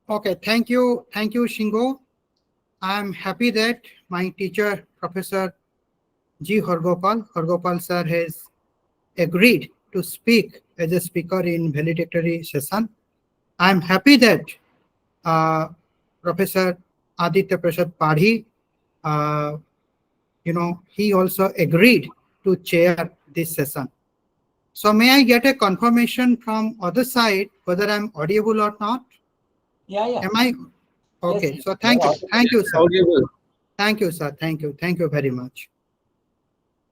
Okay, thank you, Shingo. I'm happy that my teacher, Professor G. Hargopal sir has agreed to speak as a speaker in valedictory session. I'm happy that uh, Professor Aditya Prasad Padhi, uh, he also agreed to chair this session. So may I get a confirmation from other side whether I'm audible or not? Yeah. Am I? Okay, Yes, so thank you. audible. Thank you, sir. Audible. Thank you, sir. Thank you. Thank you very much.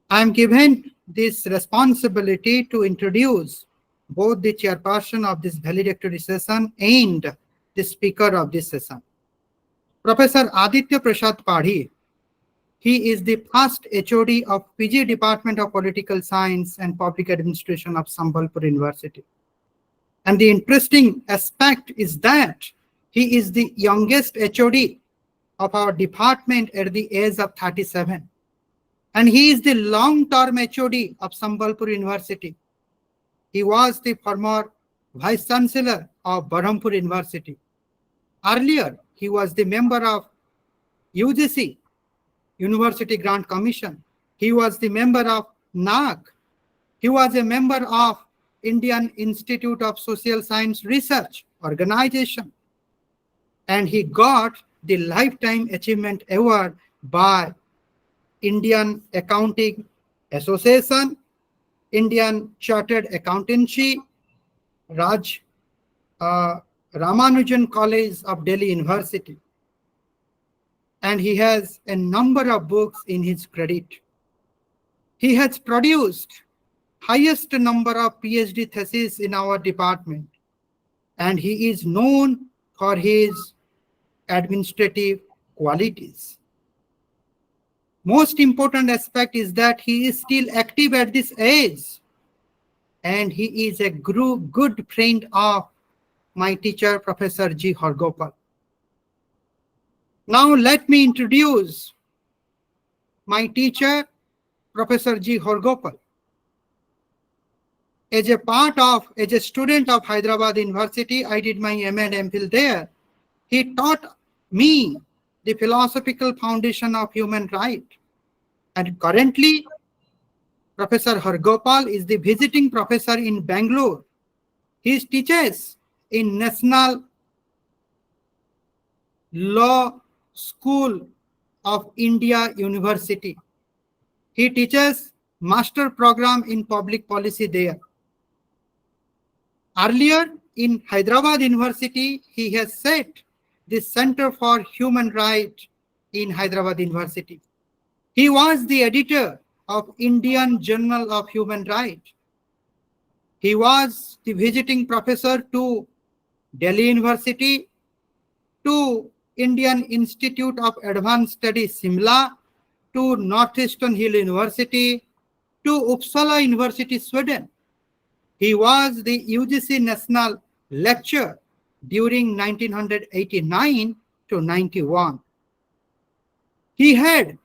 I'm given this responsibility to introduce both the chairperson of this valedictory session and the speaker of this session. Professor Aditya Prasad Padhi. He is the first HOD of PG Department of Political Science and Public Administration of Sambalpur University. And the interesting aspect is that he is the youngest HOD of our department at the age of 37. And he is the long-term HOD of Sambalpur University. He was the former Vice Chancellor of Berhampur University. Earlier, he was the member of UGC, University Grant Commission. He was the member of NAC. He was a member of Indian Institute of Social Science Research Organization. And he got the Lifetime Achievement Award by Indian Accounting Association, Indian Chartered Accountancy, Ramanujan College of Delhi University. And he has a number of books in his credit. He has produced highest number of PhD theses in our department. And he is known for his administrative qualities. Most important aspect is that he is still active at this age. And he is a good friend of my teacher, Professor G. Hargopal. Now let me introduce my teacher, Professor G. Hargopal. As a student of Hyderabad University, I did my MA and MPhil there. He taught me the philosophical foundation of human right. And currently, Professor Hargopal is the visiting professor in Bangalore. He teaches in National Law School of India University. He teaches master program in public policy there. Earlier in Hyderabad University, he has set the Center for Human Rights in Hyderabad University. He was the editor of Indian Journal of Human Rights. He was the visiting professor to Delhi University, to Indian Institute of Advanced Studies, Simla, to Northeastern Hill University, to Uppsala University, Sweden. He was the UGC National Lecturer during 1989 to 91. He had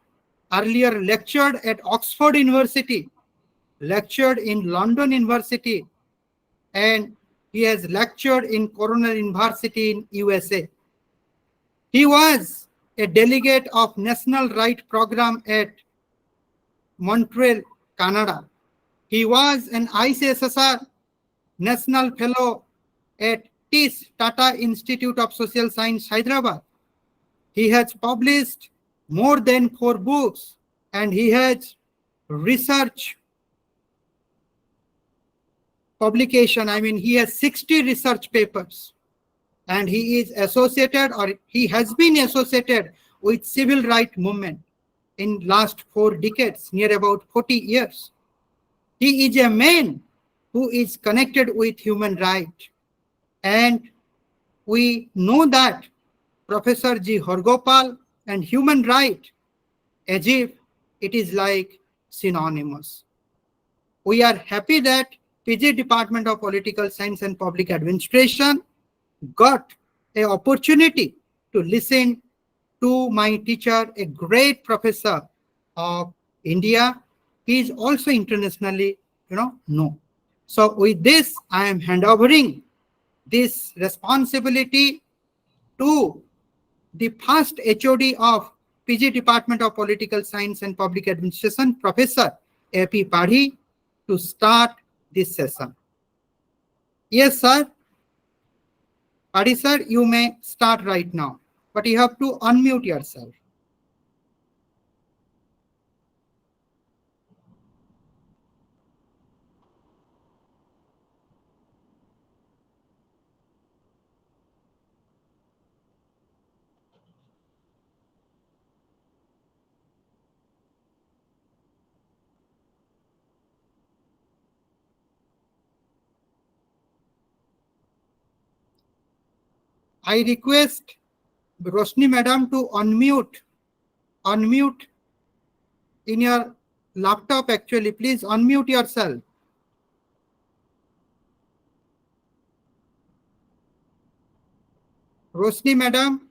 earlier lectured at Oxford University, lectured in London University, and he has lectured in Cornell University in USA. He was a delegate of National Right Program at Montreal, Canada. He was an ICSSR National Fellow at TIS, Tata Institute of Social Science, Hyderabad. He has published more than 4 books, and he has research publication. He has 60 research papers, and he is associated, or he has been associated with civil rights movement in last 4 decades, near about 40 years. He is a man who is connected with human rights. And we know that Professor G. Hargopal and human right, as if it is like synonymous. We are happy that PG Department of Political Science and Public Administration got an opportunity to listen to my teacher, a great professor of India. He is also internationally, known. So with this, I am handovering this responsibility to the first HOD of PG Department of Political Science and Public Administration, Professor A.P. Padhi, to start this session. Yes, sir. Padhi, sir, you may start right now, but you have to unmute yourself. I request Roshni madam to unmute in your laptop. Actually, please unmute yourself. Roshni madam.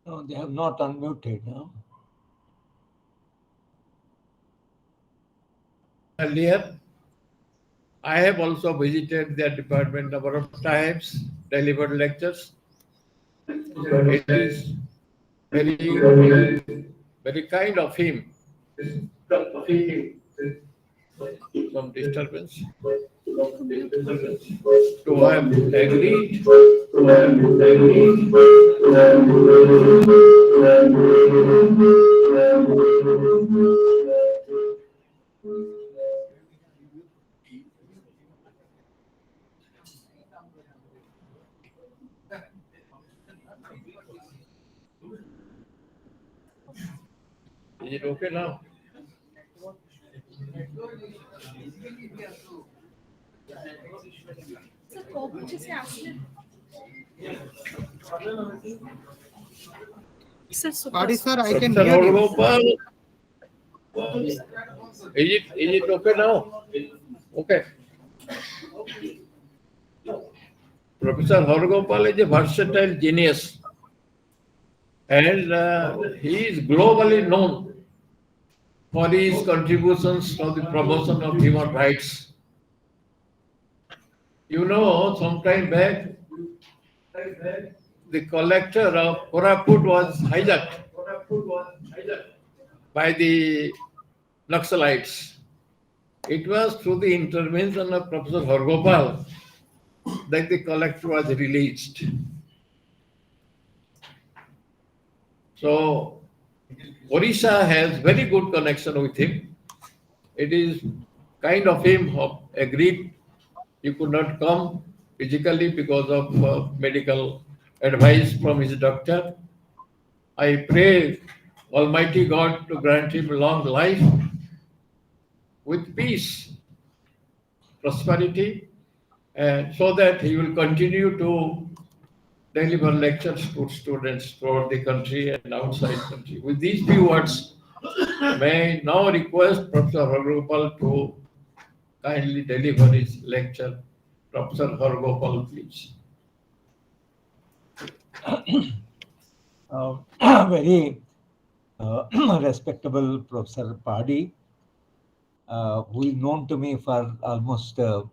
No, they have not unmuted. No? Earlier, I have also visited their department number of times, delivered lectures. It is very kind of him. Some disturbance. To have agreed. Is it okay now? Padhi, sir, I can Sir, hear you. Hargopal, is it okay now? Okay. Professor Hargopal is a versatile genius, and he is globally known for his contributions to the promotion of human rights. You know, some time back, the collector of Koraput was hijacked by the Naxalites. It was through the intervention of Professor Hargopal that the collector was released. So, Orissa has very good connection with him. It is kind of him who agreed he could not come physically because of medical advice from his doctor. I pray Almighty God to grant him long life with peace, prosperity, and so that he will continue to deliver lectures to students throughout the country and outside country. With these few words, may I now request Professor Hargopal to kindly deliver his lecture. Professor Hargopal, please. Very respectable Professor Padhi, who is known to me for almost 4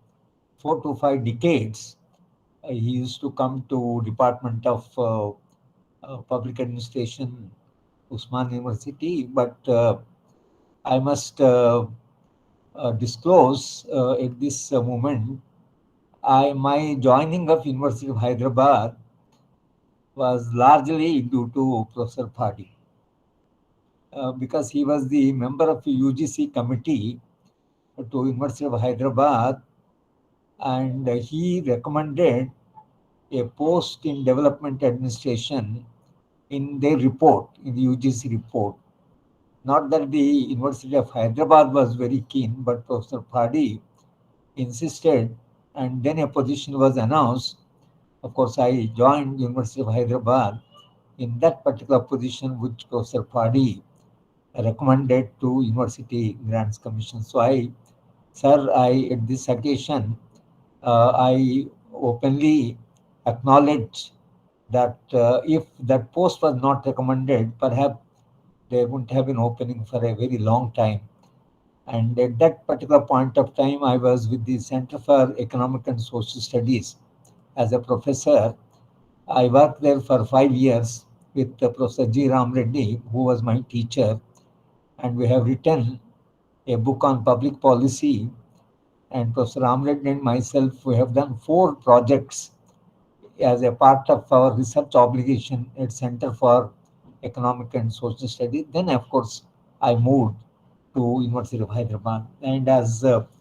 to 5 decades. He used to come to Department of Public Administration, Usman University, but I must disclose at this moment, my joining of University of Hyderabad was largely due to Professor Padhi. Because he was the member of the UGC committee to University of Hyderabad, and he recommended a post in development administration in their report, in the UGC report. Not that the University of Hyderabad was very keen, but Professor Padhi insisted, and then a position was announced. Of course, I joined University of Hyderabad in that particular position which Professor Padhi recommended to University Grants Commission. So sir, at this occasion, I openly acknowledge that if that post was not recommended, perhaps there wouldn't have been opening for a very long time. And at that particular point of time, I was with the Center for Economic and Social Studies as a professor. I worked there for 5 years with Professor G. Ram Reddy, who was my teacher, and we have written a book on public policy. And Professor Ram Reddy and myself, we have done 4 projects as a part of our research obligation at Center for Economic and Social Studies. Then, of course, I moved to University of Hyderabad. And as Dr.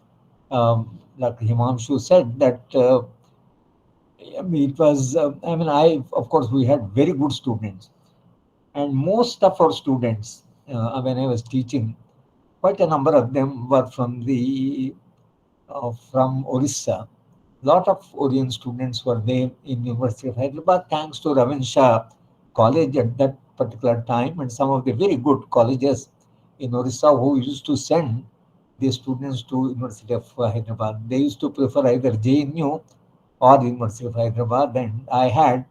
Himanshu said, that it was, of course, we had very good students. And most of our students, when I was teaching, quite a number of them were from Orissa. Lot of Orient students were there in University of Hyderabad, thanks to Ravinsha College at that particular time, and some of the very good colleges in Orissa who used to send the students to University of Hyderabad. They used to prefer either JNU or University of Hyderabad, and I had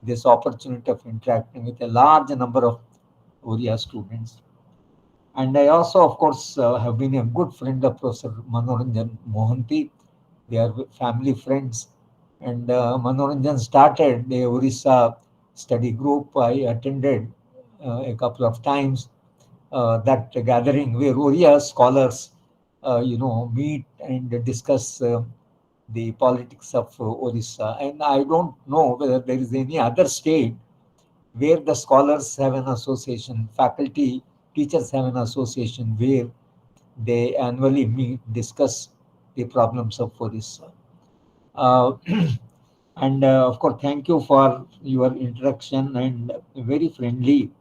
this opportunity of interacting with a large number of Oriya students. And I also, of course, have been a good friend of Professor Manoranjan Mohanty. They are family friends. And Manoranjan started the Orissa study group. I attended a couple of times that gathering where Oriya scholars, meet and discuss the politics of Orissa. And I don't know whether there is any other state where the scholars have an association, faculty, teachers have an association where they annually meet, discuss the problems of Orissa. Uh, and of course, thank you for your introduction and very friendly,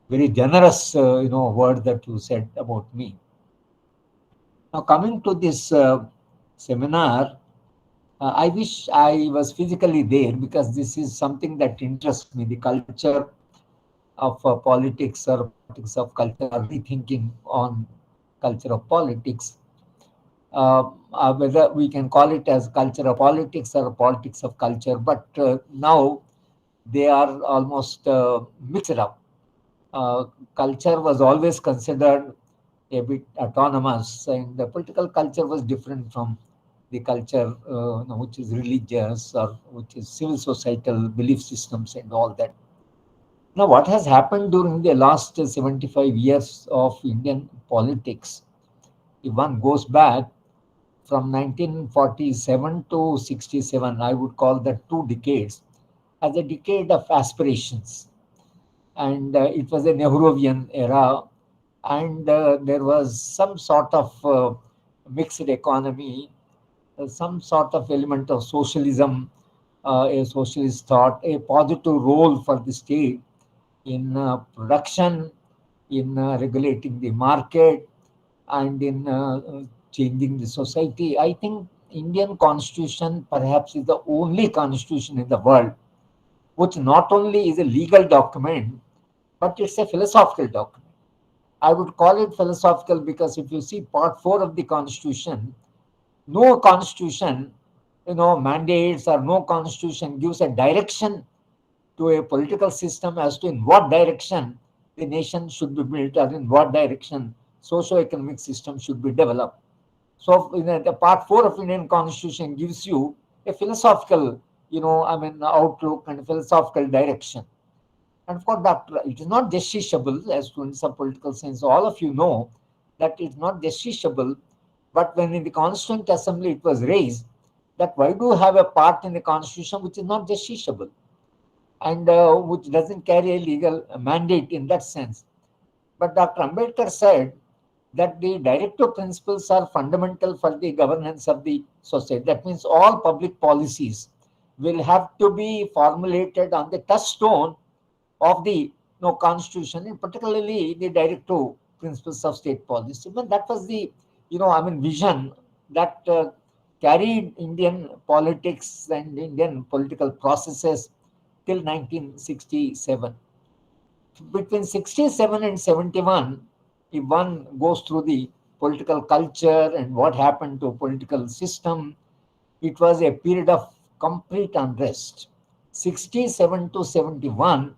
very generous, word that you said about me. Now, coming to this seminar, I wish I was physically there because this is something that interests me, the culture of politics or politics of culture or rethinking on culture of politics. Whether we can call it as culture of politics or politics of culture, but now they are almost mixed up. Culture was always considered a bit autonomous, and the political culture was different from the culture which is religious or which is civil societal belief systems and all that. Now, what has happened during the last 75 years of Indian politics, if one goes back from 1947 to 67, I would call that 2 decades as a decade of aspirations. And it was a Nehruvian era, and there was some sort of mixed economy, some sort of element of socialism, a socialist thought, a positive role for the state in production, in regulating the market, and in changing the society. I think Indian constitution perhaps is the only constitution in the world which not only is a legal document, but it's a philosophical document. I would call it philosophical because if you see part 4 of the constitution, no constitution, mandates, or no constitution gives a direction to a political system as to in what direction the nation should be built or in what direction socio-economic system should be developed. So, the part 4 of Indian Constitution gives you a philosophical, outlook and philosophical direction. And of course, it is not justiciable as students of political science. All of you know that it's not justiciable. But when in the Constituent Assembly it was raised that why do you have a part in the Constitution which is not justiciable and which doesn't carry a legal mandate in that sense. But Dr. Ambedkar said that the directive principles are fundamental for the governance of the society. That means all public policies will have to be formulated on the touchstone of the constitution, and particularly the directive principles of state policy. But that was the vision that carried Indian politics and Indian political processes till 1967. Between 67 and 71, if one goes through the political culture and what happened to political system, it was a period of complete unrest. 67 to 71,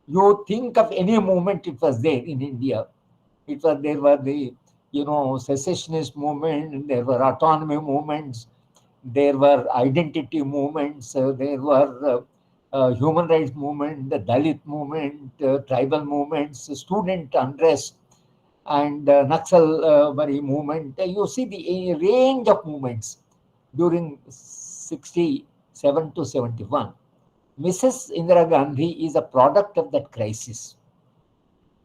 you think of any movement it was there in India. There were the secessionist movement, there were autonomy movements, there were identity movements, there were human rights movement, the Dalit movement, tribal movements, student unrest, and Naxalbari movement. You see the range of movements during 67 to 71. Mrs. Indira Gandhi is a product of that crisis.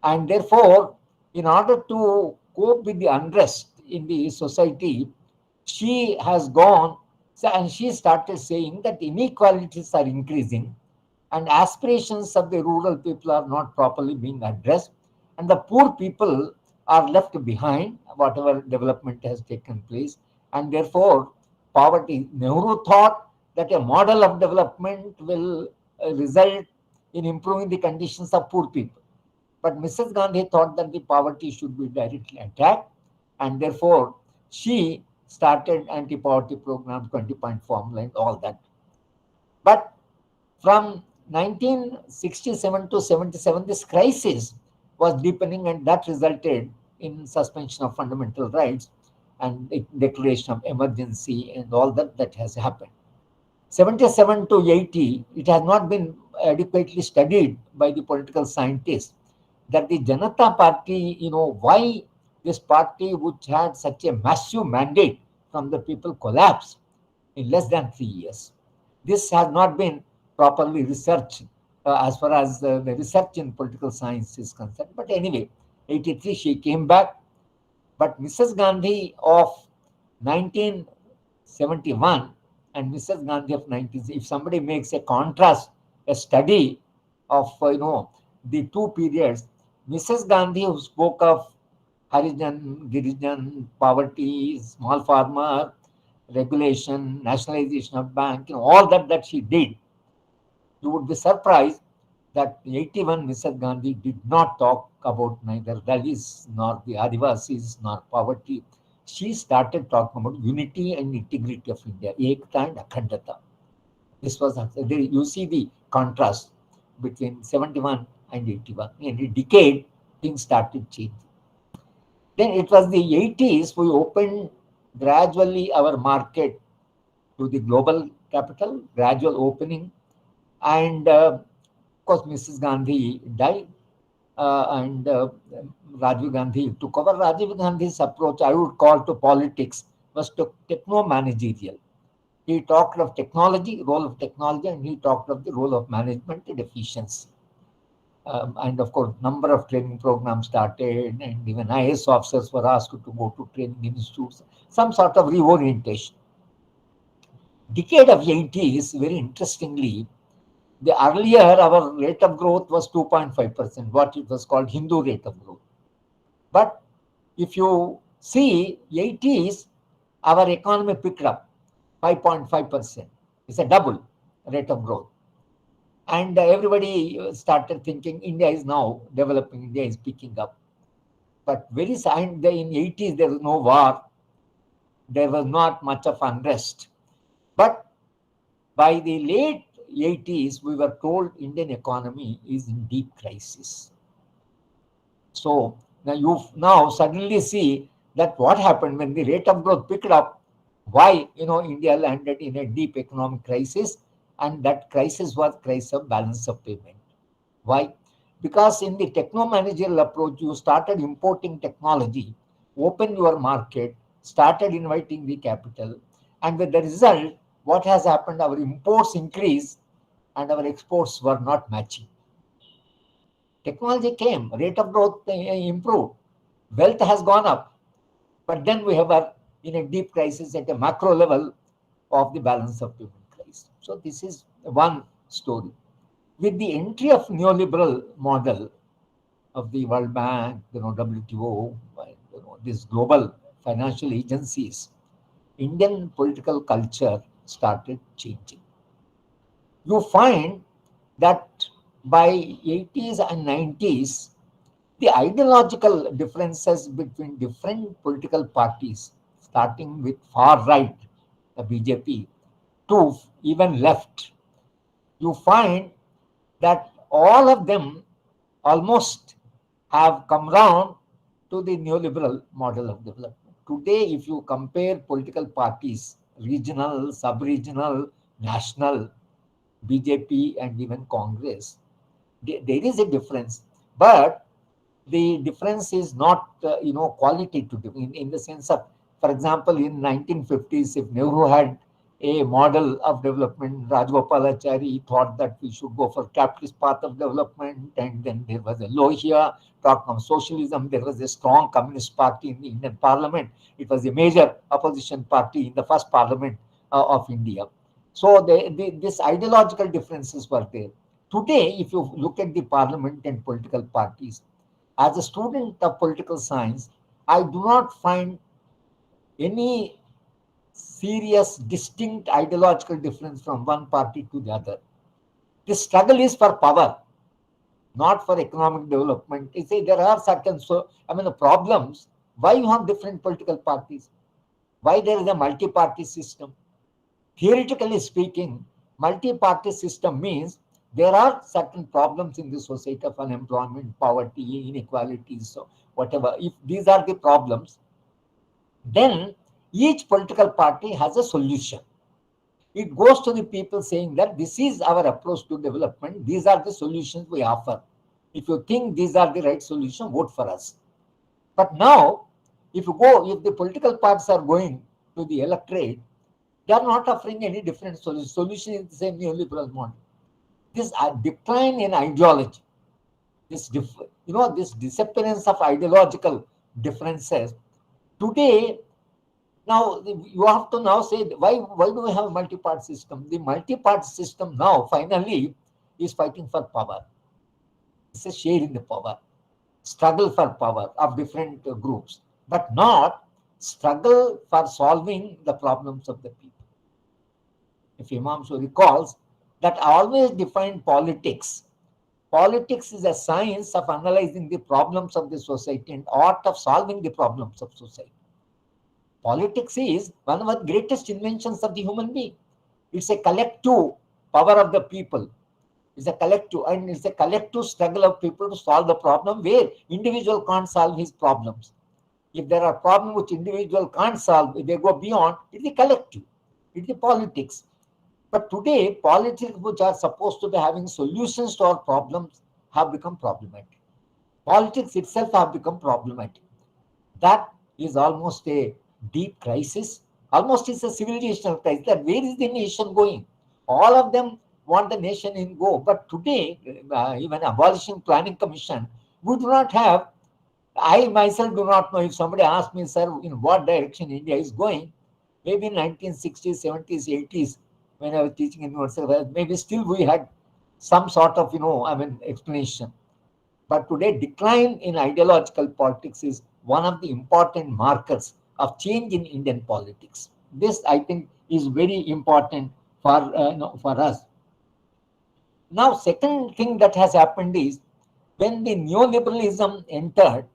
And therefore, in order to cope with the unrest in the society, she has gone and she started saying that inequalities are increasing and aspirations of the rural people are not properly being addressed, and the poor people are left behind, whatever development has taken place, and therefore poverty. Nehru thought that a model of development will result in improving the conditions of poor people. But Mrs. Gandhi thought that the poverty should be directly attacked, and therefore she started anti-poverty program, 20-point formula, and all that. But from 1967 to 77, this crisis was deepening, and that resulted in suspension of fundamental rights and declaration of emergency and all that has happened. 77 to 80, it has not been adequately studied by the political scientists that the Janata Party, why this party which had such a massive mandate from the people collapsed in less than 3 years. This has not been properly researched as far as the research in political science is concerned. But anyway, 83 she came back. But Mrs. Gandhi of 1971 and Mrs. Gandhi of 19, if somebody makes a contrast, a study of the two periods, Mrs. Gandhi, who spoke of Harijan, Girijan, poverty, small farmer, regulation, nationalization of bank, all that she did, you would be surprised that 81 Mrs. Gandhi did not talk about neither Dalits nor the Adivasis nor poverty. She started talking about unity and integrity of India, Ekta and Akhandata. This was, you see the contrast between 71 and 81. In a decade, things started changing. Then it was the 80s, we opened gradually our market to the global capital, gradual opening. And of course, Mrs. Gandhi died and Rajiv Gandhi took over. Rajiv Gandhi's approach, I would call, to politics was techno-managerial. He talked of technology, role of technology, and he talked of the role of management and efficiency. And of course, number of training programs started, and even IAS officers were asked to go to training institutes, some sort of reorientation. Decade of 80s, very interestingly, the earlier our rate of growth was 2.5%, what it was called Hindu rate of growth. But if you see 80s, our economy picked up 5.5%. It's a double rate of growth. And everybody started thinking India is now developing, India is picking up. But in 80s, there was no war. There was not much of unrest. But by the late 80s, we were told Indian economy is in deep crisis. So now you suddenly see that what happened when the rate of growth picked up, why India landed in a deep economic crisis, and that crisis was crisis of balance of payment. Why? Because in the techno-managerial approach, you started importing technology, opened your market, started inviting the capital, and with the result, what has happened? Our imports increased and our exports were not matching. Technology came, rate of growth improved, wealth has gone up, but then we are in a deep crisis at a macro level of the balance of payment crisis. So this is one story. With the entry of neoliberal model of the World Bank, WTO, these global financial agencies, Indian political culture started changing. You find that by 80s and 90s, the ideological differences between different political parties, starting with far right, the BJP, to even left, you find that all of them almost have come round to the neoliberal model of development. Today, if you compare political parties, regional, sub-regional, national, BJP and even Congress, there is a difference. But the difference is not, qualitative in the sense of, for example, in 1950s, if Nehru had a model of development, Rajgopalachari thought that we should go for capitalist path of development, and then there was a Lohia talking of socialism. There was a strong communist party in the Indian parliament. It was a major opposition party in the first parliament of India. So these ideological differences were there. Today, if you look at the parliament and political parties, as a student of political science, I do not find any serious, distinct ideological difference from one party to the other. The struggle is for power, not for economic development. You see, there are certain, the problems. Why you have different political parties? Why there is a multi-party system? Theoretically speaking, multi-party system means there are certain problems in the society of unemployment, poverty, inequalities, so whatever. If these are the problems, then each political party has a solution. It goes to the people saying that this is our approach to development. These are the solutions we offer. If you think these are the right solution, vote for us. But now, if the political parties are going to the electorate, they are not offering any different solution. Solution is the same neoliberal model. This decline in ideology, this disappearance of ideological differences. Today, now you have to now say why do we have a multi-party system? The multi-party system now finally is fighting for power. It's a share in the power, struggle for power of different groups, but not struggle for solving the problems of the people. If Imam recalls that I always defined politics. Politics is a science of analyzing the problems of the society and art of solving the problems of society. Politics is one of the greatest inventions of the human being. It's a collective power of the people. It's a collective struggle of people to solve the problem where individual can't solve his problems. If there are problems which individual can't solve, if they go beyond, it's the collective. It's the politics. But today, politics which are supposed to be having solutions to our problems have become problematic. Politics itself have become problematic. That is almost a deep crisis. Almost it's a civilizational crisis. That where is the nation going? All of them want the nation in go. But today, even abolishing planning commission, we do not have. I myself do not know. If somebody asks me, sir, in what direction India is going, maybe in 1960s, 70s, 80s, when I was teaching in university, maybe still we had some sort of, explanation. But today, decline in ideological politics is one of the important markers of change in Indian politics. This, I think, is very important for us. Now, second thing that has happened is when the neoliberalism entered,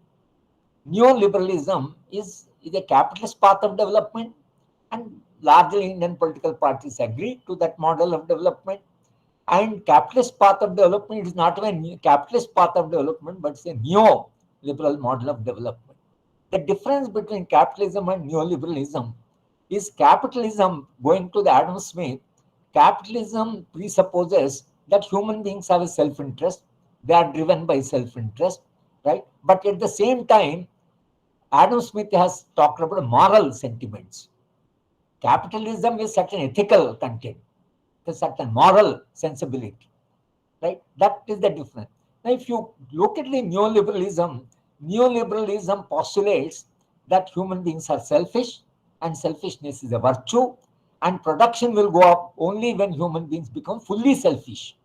neoliberalism is a capitalist path of development, and largely Indian political parties agree to that model of development. And capitalist path of development is not even a capitalist path of development, but it's a neoliberal model of development. The difference between capitalism and neoliberalism is capitalism, going to the Adam Smith, capitalism presupposes that human beings have a self-interest. They are driven by self-interest, right? But at the same time, Adam Smith has talked about moral sentiments. Capitalism is certain ethical content, a certain moral sensibility, right? That is the difference. Now, if you look at the neoliberalism postulates that human beings are selfish and selfishness is a virtue, and production will go up only when human beings become fully selfish.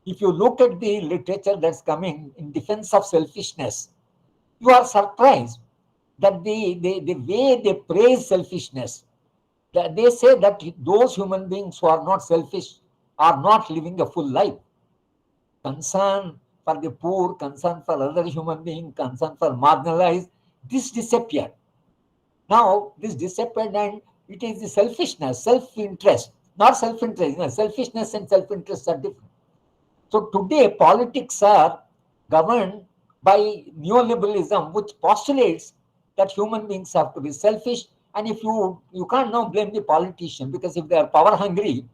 If you look at the literature that's coming in defense of selfishness, you are surprised that the way they praise selfishness, they say that those human beings who are not selfish are not living a full life. Concern for the poor, concern for other human beings, concern for marginalized, this disappeared. Now, this disappeared, and it is the selfishness, self-interest not self-interest. Selfishness and self-interest are different. So today, politics are governed by neoliberalism, which postulates that human beings have to be selfish. And if you can't now blame the politician, because if they are power hungry,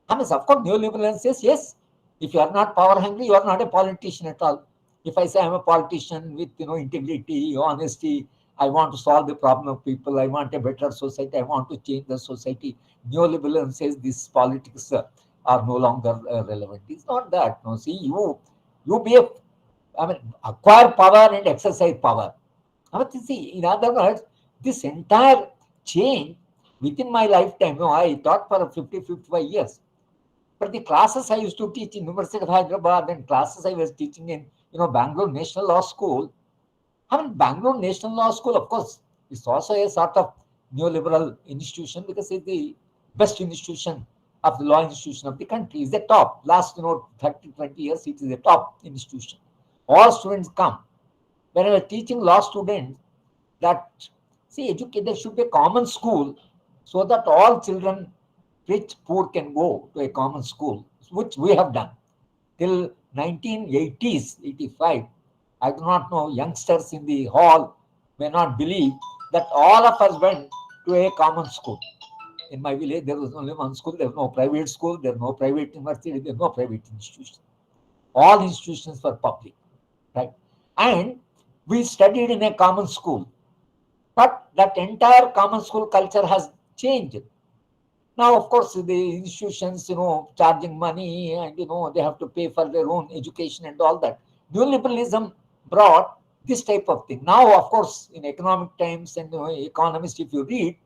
I mean, of course, neoliberalism says yes. If you are not power hungry, you are not a politician at all. If I say I'm a politician with integrity, honesty, I want to solve the problem of people, I want a better society, I want to change the society. Neoliberalism says this politics are no longer relevant. It's not that. No, see, you be a, I mean, acquire power and exercise power. I mean, see, in other words, this entire change within my lifetime, I taught for 55 years. But the classes I used to teach in University of Hyderabad and classes I was teaching in, Bangalore National Law School. I mean, Bangalore National Law School, of course, is also a sort of neoliberal institution because it's the best institution of the law institution of the country. It's the top. Last, 30, 20 years, it is the top institution. All students come. When I was teaching law students, that, see, there should be a common school so that all children, rich, poor, can go to a common school, which we have done. Till 1980s, 85, I do not know, youngsters in the hall may not believe that all of us went to a common school. In my village, there was only one school. There was no private school. There was no private university. There was no private institution. All institutions were public, right? And we studied in a common school. But that entire common school culture has changed. Now, of course, the institutions, charging money and, they have to pay for their own education and all that. Neoliberalism brought this type of thing. Now, of course, in economic times and economists, if you read,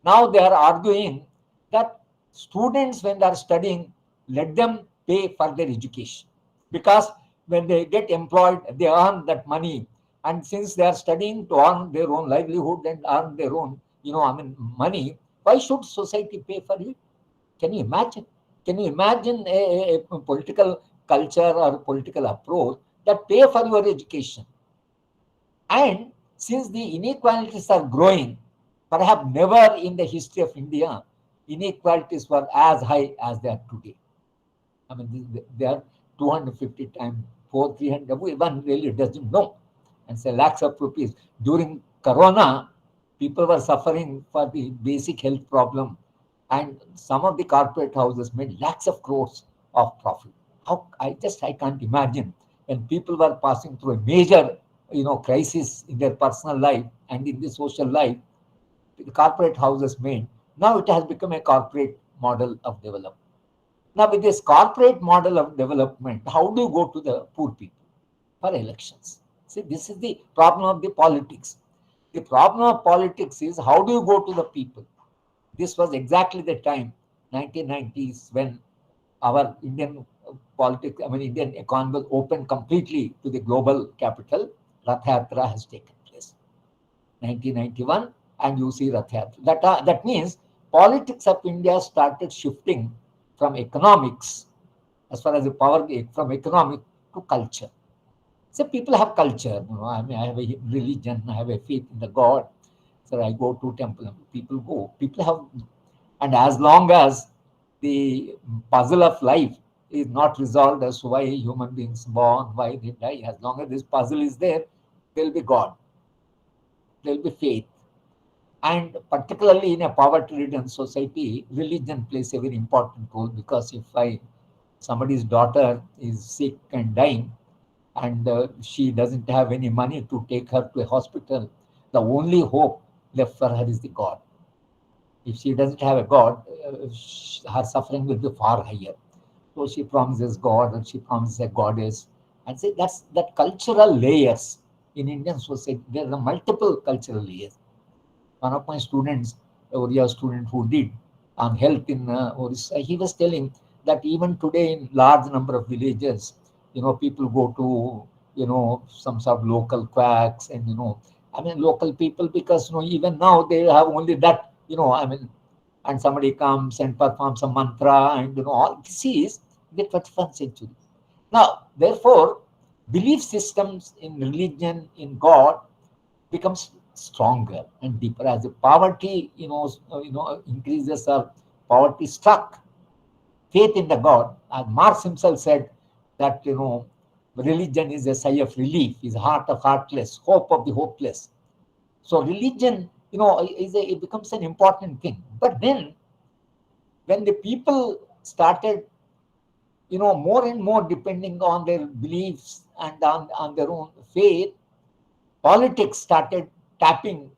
now they are arguing that students, when they are studying, let them pay for their education. Because when they get employed, they earn that money. And since they are studying to earn their own livelihood and earn their own, money, why should society pay for it? Can you imagine? Can you imagine a political culture or political approach that pay for your education? And since the inequalities are growing, perhaps never in the history of India, inequalities were as high as they are today. I mean, they are 250 times, 400, 300, one really doesn't know. And say lakhs of rupees. During Corona, people were suffering for the basic health problem, and some of the corporate houses made lakhs of crores of profit. I can't imagine when people were passing through a major crisis in their personal life and in the social life, the corporate houses made. Now it has become a corporate model of development. Now with this corporate model of development, how do you go to the poor people for elections? See, this is the problem of the politics. The problem of politics is how do you go to the people? This was exactly the time, 1990s, when our Indian politics, Indian economy was open completely to the global capital. Rath Yatra has taken place. 1991, and you see Rath Yatra. That means politics of India started shifting from economics, as far as the power, from economic to culture. So people have culture, I have a religion, I have a faith in the God. So I go to temple, people go. People have, and as long as the puzzle of life is not resolved as to why human beings born, why they die, as long as this puzzle is there, there will be God, there will be faith. And particularly in a poverty-ridden society, religion plays a very important role, because if somebody's daughter is sick and dying, and she doesn't have any money to take her to a hospital, the only hope left for her is the God. If she doesn't have a God, her suffering will be far higher. So she promises God, and she promises a goddess. And say that cultural layers in Indian society, there are multiple cultural layers. One of my students, a Oriya student who did on health in Orissa, he was telling that even today in large number of villages, people go to, some sort of local quacks and, local people, because, even now they have only that, and somebody comes and performs a mantra and, all this is the 21st century. Now, therefore, belief systems in religion, in God, becomes stronger and deeper as the poverty, increases, or poverty struck faith in the God. As Marx himself said that, religion is a sigh of relief, is heart of heartless, hope of the hopeless. So religion, it becomes an important thing. But then when the people started, more and more depending on their beliefs and on their own faith, politics started tapping,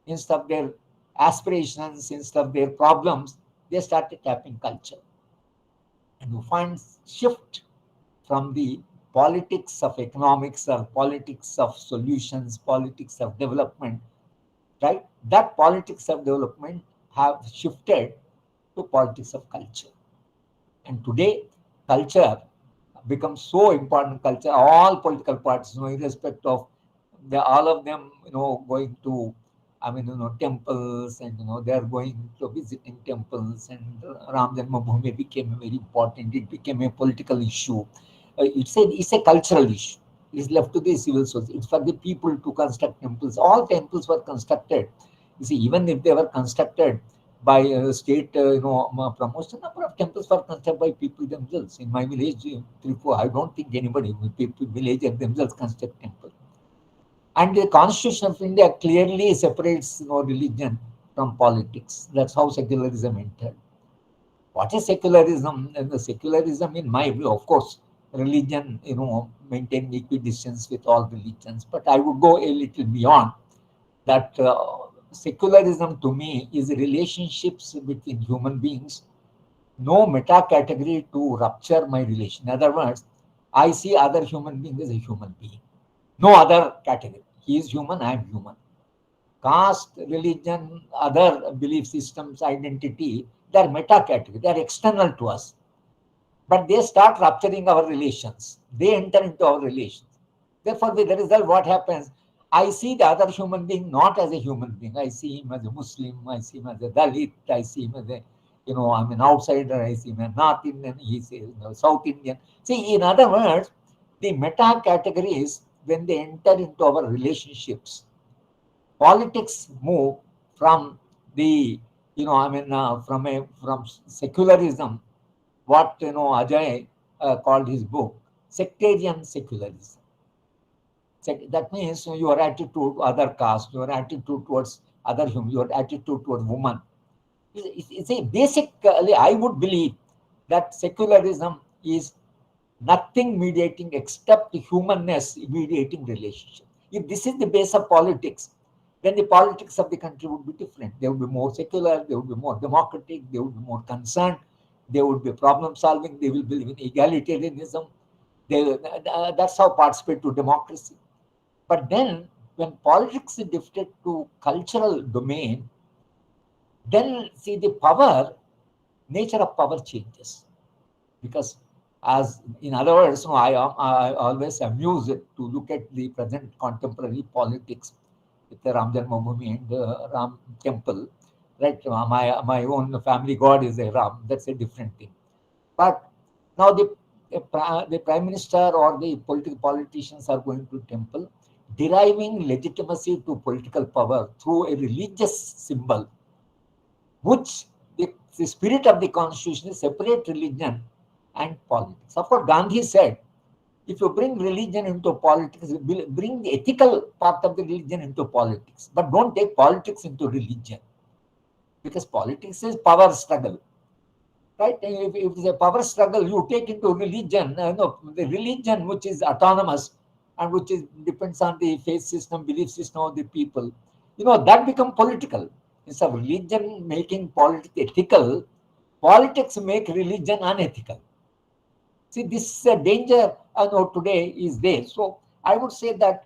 instead of their aspirations, instead of their problems, they started tapping culture. And you find shift from the politics of economics or politics of solutions, politics of development, right? That politics of development have shifted to politics of culture. And today, culture becomes so important. Culture, all political parties, irrespective of all of them, going to, temples, and they are going to visiting temples, and Ram Janmabhoomi became very important. It became a political issue. It's a cultural issue. It's left to the civil society. It's for the people to construct temples. All temples were constructed. You see, even if they were constructed by state, promotion, number of temples were constructed by people themselves. In my village, 3, 4, I don't think anybody, people, villagers themselves construct temples. And the Constitution of India clearly separates, religion from politics. That's how secularism entered. What is secularism? And the secularism, in my view, of course, religion, maintain equidistance with all religions. But I would go a little beyond that. Secularism to me is relationships between human beings, no meta category to rupture my relation. In other words, I see other human being as a human being. No other category. He is human, I am human. Caste, religion, other belief systems, identity, they are meta category. They are external to us. But they start rupturing our relations. They enter into our relations. Therefore, with the result, what happens? I see the other human being not as a human being. I see him as a Muslim. I see him as a Dalit. I see him as a, I'm an outsider. I see him as North Indian. He's a South Indian. See, in other words, the meta categories, when they enter into our relationships, politics move from the, from secularism, what, Ajay called his book, sectarian secularism. That means your attitude to other caste, your attitude towards other human, your attitude towards woman. It's a basically, I would believe that secularism is nothing mediating except humanness mediating relationship. If this is the base of politics, then the politics of the country would be different. They would be more secular, they would be more democratic, they would be more concerned, they would be problem solving, they will believe in egalitarianism. That's how participate to democracy. But then when politics is shifted to cultural domain, then see the power, nature of power changes. Because as in other words, I always amused to look at the present contemporary politics with the Ram Janmabhoomi and Ram temple, right? My own family god is a Ram. That's a different thing. But now the prime minister or the politicians are going to temple, deriving legitimacy to political power through a religious symbol, which the spirit of the constitution is separate religion and politics. Of course, Gandhi said, if you bring religion into politics, bring the ethical part of the religion into politics, but don't take politics into religion, because politics is power struggle, right? And if it's a power struggle, you take into religion, the religion which is autonomous and which depends on the faith system, belief system of the people, that become political. Instead of religion making politics ethical, politics make religion unethical. See, this danger today is there. So I would say that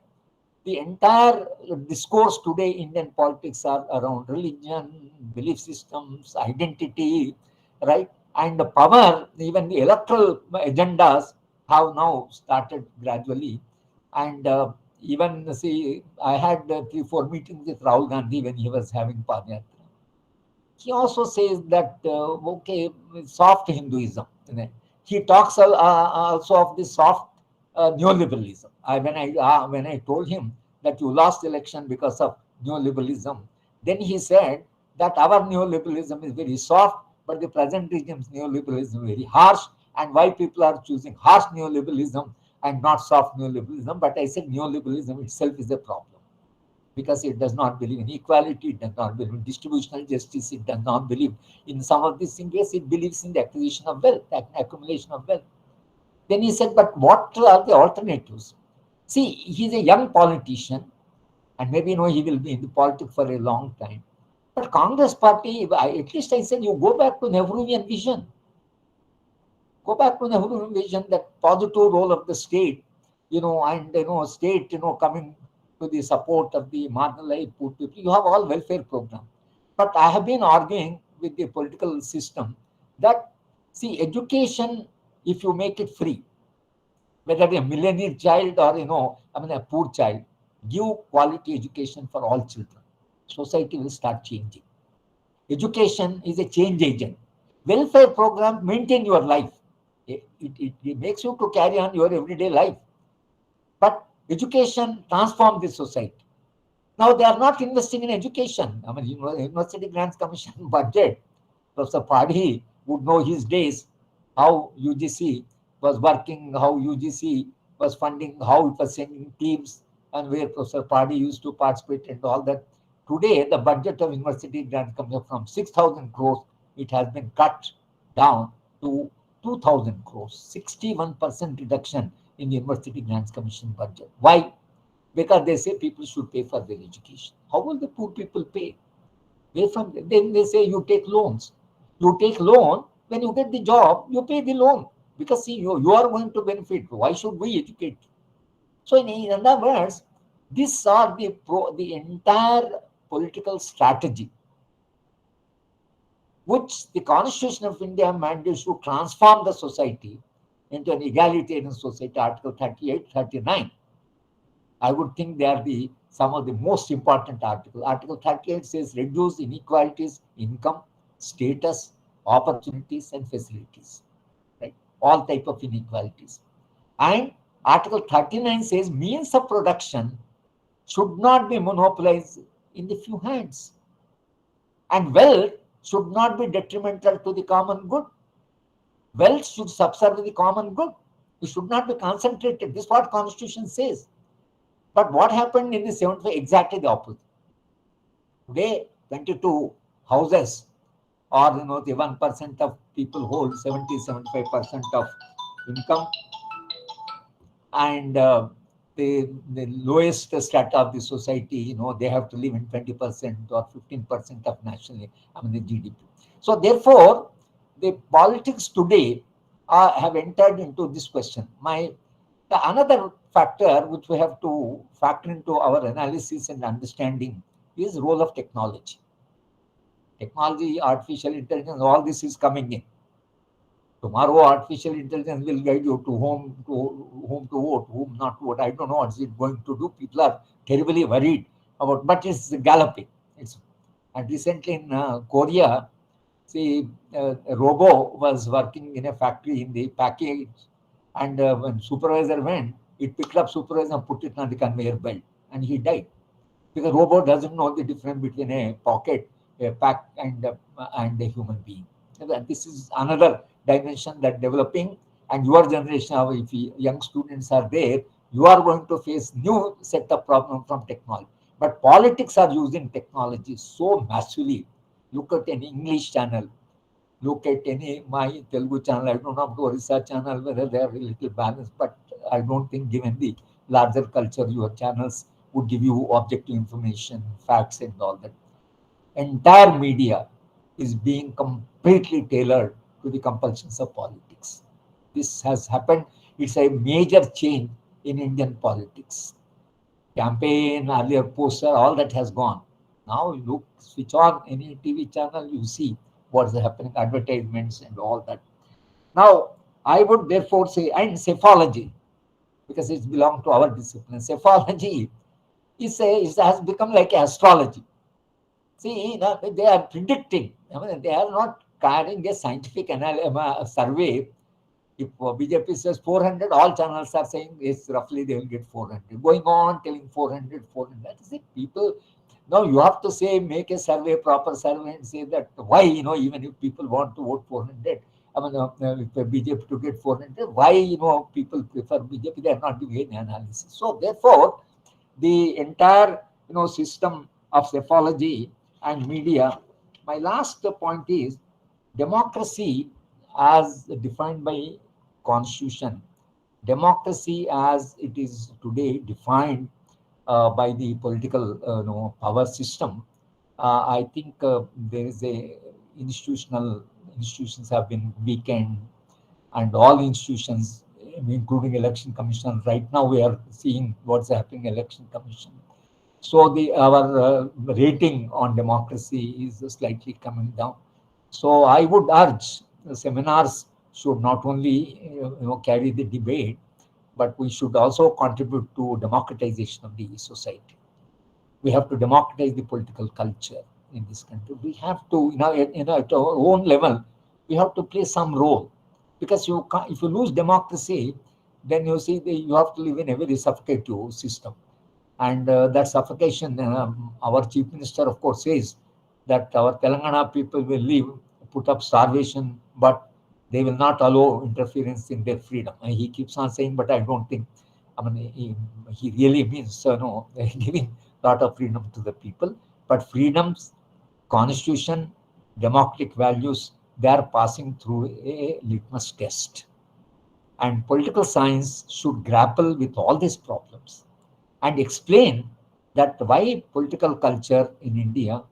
the entire discourse today in Indian politics are around religion, belief systems, identity, right? And the power, even the electoral agendas have now started gradually. And even, see, I had 3, 4 meetings with Rahul Gandhi when he was having Padayatra. He also says that, okay, soft Hinduism. He talks also of the soft neoliberalism. When I told him that you lost election because of neoliberalism, then he said that our neoliberalism is very soft But the present regime's neoliberalism is very harsh, and why people are choosing harsh neoliberalism and not soft neoliberalism. But I said neoliberalism itself is a problem because it does not believe in equality, it does not believe in distributional justice, it does not believe in some of these things. Yes, it believes in the acquisition of wealth, accumulation of wealth. Then he said, but what are the alternatives? See, he's a young politician, and maybe he will be in the politics for a long time. But Congress party, at least I said, you go back to Nehruvian vision. Go back to Nehruvian vision, that positive role of the state, and state, coming to the support of the marginalized poor people. You have all welfare program. But I have been arguing with the political system that, see, education, if you make it free, whether a millionaire child or a poor child, give quality education for all children. Society will start changing. Education is a change agent. Welfare program maintain your life. It makes you to carry on your everyday life. But education transforms the society. Now they are not investing in education. I mean, University Grants Commission budget. Professor Padhi would know his days, how UGC was working, how UGC was funding, how it was sending teams, and where Professor Padhi used to participate and all that. Today, the budget of University Grants Commission from 6,000 crores, it has been cut down to 2,000 crores, 61% reduction in the University Grants Commission budget. Why? Because they say people should pay for their education. How will the poor people pay? Where from? Then they say you take loans. You take loan, when you get the job, you pay the loan. Because see, you are going to benefit. Why should we educate? So in other words, these are the entire political strategy which the Constitution of India mandates to transform the society into an egalitarian society, Article 38, 39. I would think they are some of the most important articles. Article 38 says reduce inequalities, income, status, opportunities, and facilities. Right? All type of inequalities. And Article 39 says means of production should not be monopolized in the few hands. And wealth should not be detrimental to the common good. Wealth should subserve the common good. It should not be concentrated. This is what Constitution says. But what happened in the 75? Exactly the opposite. Today, 22 houses, or the 1% of people hold 70-75% of income, and the lowest strata of the society, they have to live in 20% or 15% of national, the GDP. So therefore, the politics today have entered into this question. Another factor which we have to factor into our analysis and understanding is the role of technology. Technology, artificial intelligence, all this is coming in. Tomorrow, artificial intelligence will guide you to whom to vote, whom not to vote. I don't know what it's going to do. People are terribly worried about, but it's galloping. And recently in Korea, see, a robo was working in a factory in the package, and when supervisor went, it picked up supervisor and put it on the conveyor belt, and he died. Because robot doesn't know the difference between a pocket, a pack, and a human being. This is another dimension that developing, and your generation, if young students are there, you are going to face new set of problems from technology. But politics are using technology so massively. Look at an English channel. Look at my Telugu channel. I don't know, Orissa channel, whether they are a little balanced, but I don't think given the larger culture, your channels would give you objective information, facts, and all that. Entire media is being completely tailored to the compulsions of politics. This has happened. It's a major change in Indian politics. Campaign, earlier poster, all that has gone. Now you look, switch on any TV channel, you see what's happening, advertisements and all that. Now, I would therefore say, and psephology, because it belongs to our discipline. Psephology has become like astrology. See, they are predicting. They are not carrying a scientific survey. If BJP says 400, all channels are saying it's roughly they will get 400. Going on telling 400. That is it. People, Now you have to say, make a survey, proper survey, and say that why, even if people want to vote 400, I mean, if BJP to get 400, why, people prefer BJP? They are not doing any analysis. So therefore, the entire, system of psephology and media. My last point is democracy as defined by constitution. Democracy as it is today defined by the political power system. I think there is a institutions have been weakened, and all institutions, including election commission. Right now, we are seeing what's happening election commission. So the our rating on democracy is slightly coming down. So I would urge the seminars should not only carry the debate, but we should also contribute to democratization of the society. We have to democratize the political culture in this country. We have to, at our own level, we have to play some role, because you can't, if you lose democracy, then you see you have to live in a very suffocating system, and that suffocation. Our chief minister, of course, says that our Telangana people will live, put up starvation, but they will not allow interference in their freedom. And he keeps on saying, but I don't think, I mean, he really means no, giving a lot of freedom to the people. But freedoms, constitution, democratic values, they are passing through a litmus test. And political science should grapple with all these problems and explain that why political culture in India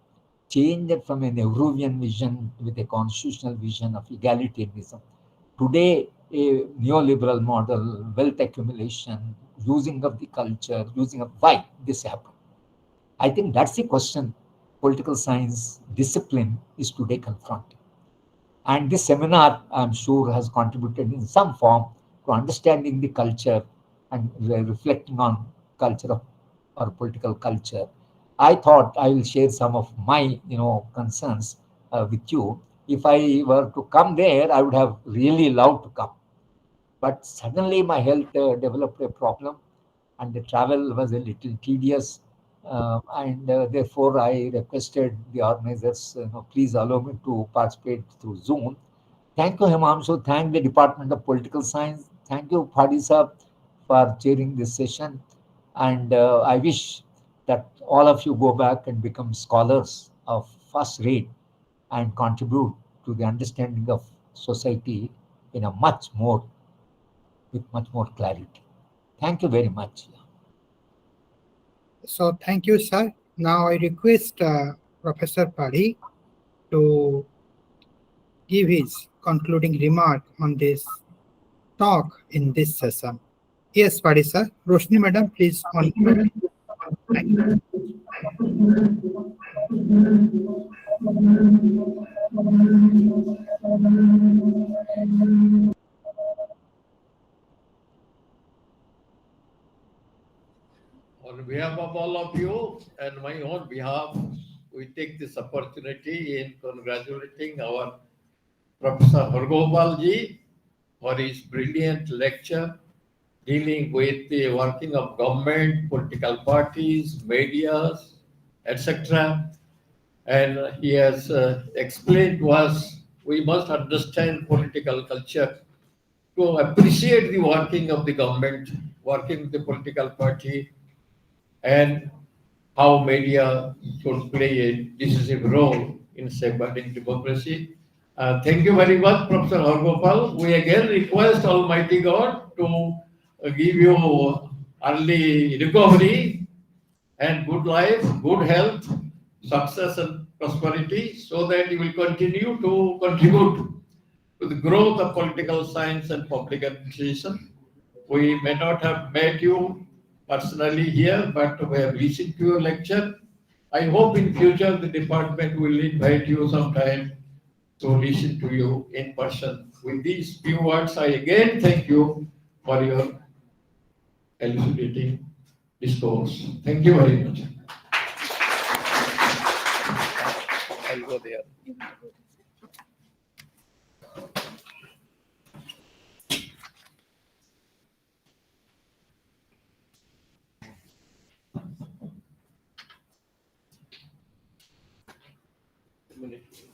changed from an European vision with a constitutional vision of egalitarianism. Today, a neoliberal model, wealth accumulation, using of the culture, using of why this happened. I think that's the question political science discipline is today confronting. And this seminar, I'm sure, has contributed in some form to understanding the culture and reflecting on culture of or political culture. I thought I will share some of my, concerns with you. If I were to come there, I would have really loved to come. But suddenly my health developed a problem, and the travel was a little tedious. And therefore, I requested the organizers, please allow me to participate through Zoom. Thank you, Himanshu. Thank the Department of Political Science. Thank you, Padisa, for chairing this session. And I wish that all of you go back and become scholars of first rate and contribute to the understanding of society in a with much more clarity. Thank you very much. So thank you, sir. Now I request Professor Padi to give his concluding remark on this talk in this session. Yes, Padi sir. Roshni madam, please on. On behalf of all of you and my own behalf, we take this opportunity in congratulating our Professor Hargopal ji for his brilliant lecture dealing with the working of government, political parties, medias, etc. And he has explained to us we must understand political culture to appreciate the working of the government, working with the political party, and how media should play a decisive role in safeguarding democracy. Thank you very much, Professor Hargopal. We again request Almighty God to give you early recovery and good life, good health, success and prosperity, so that you will continue to contribute to the growth of political science and public administration. We may not have met you personally here, but we have listened to your lecture. I hope in future the department will invite you sometime to listen to you in person. With these few words, I again thank you for your elucidating discourse. Thank you very much. I'll go there. minutes.